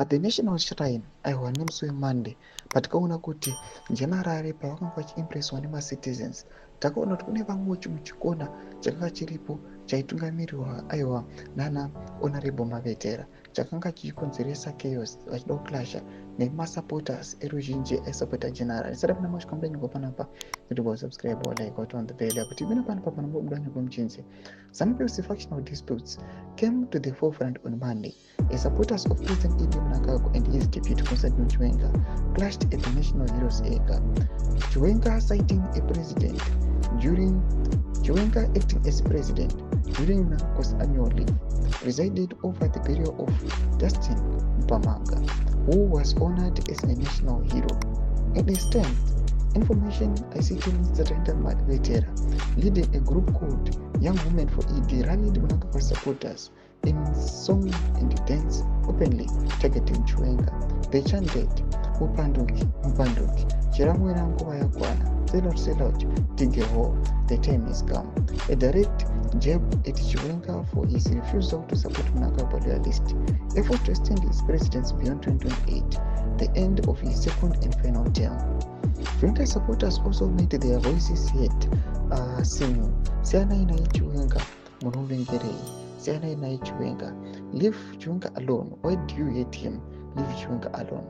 But the National Shrine aiwa nemusi weMonday patikaona kuti General pavakanga vachiimpresswa nemacitizens takaona kuti kune vamwe muchikona chakanga chiripo chaitungamirirwa aiwa nana Honorable Mavetera chakanga chichikonzeresa chaos vachida kuclasha nemasupporters eruzhinji aisupporta General. Saka pana mashikwamba nyuko panapa kuti subscribe or like or turn on the bell kuti mina panapa panombobuda nyuko mchinzi. Some factional disputes came to the forefront on Monday as supporters of President Idi Mnangagwa and his deputy Constantine Chiwenga clashed at the National Heroes Acre. Chiwenga citing a president during Chiwenga acting as president during Mnangagwa's annual leave presided over the burial of Justin Mpamanga, who was honored as a national hero. In his turn, Information ICT Minister Renda Mavetera, leading a group called Young Women for ED, rallied Mnangagwa supporters in song and dance openly targeting Chiwenga. They chanted, Mupanduki, Mupanduki, Chiramwera Nguva Yakwana, sell out, dig a hole, the time is come. A direct jab at Chiwenga for his refusal to support Mnangagwa loyalist, effort to extend his presidency beyond 2028, the end of his second and final term. Chiwenga supporters also made their voices heard, singing, Siana ina Chiwenga, Munumbengerei, Siana ina Chiwenga, leave Chiwenga alone, why do you hate him? Leave Chiwenga alone.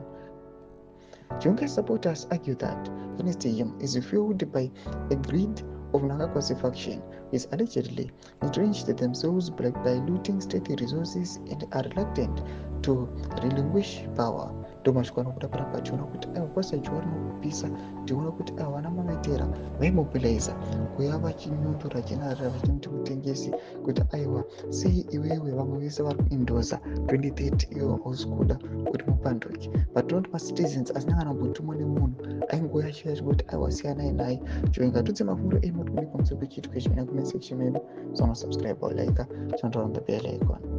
Chiwenga supporters argue that against him is fueled by a greed of Mnangagwa's faction, is allegedly entrenched themselves by diluting state resources and are reluctant to relinquish power. Domashkwana kutapara pachiona kuti kwasajwa rinokupisa tiona kuti vana Mavetera vaimobiliza kuya vachinyundura General vachimuti kutengesi kuti aiwa sei iwewe vamwe vese vari kuindoza 2030 iwe wakausikuda kuti Mupanduki. Vatoona kuti macitizens asina kana kumbotumwa nemunhu aingoya achiya chingoti aiwa siyanai naye. Chiwenga tudze mafunguro enyu kuti kune pamusoro pechitwa chimene comment section medu. So subscribe or like, turn on the bell icon.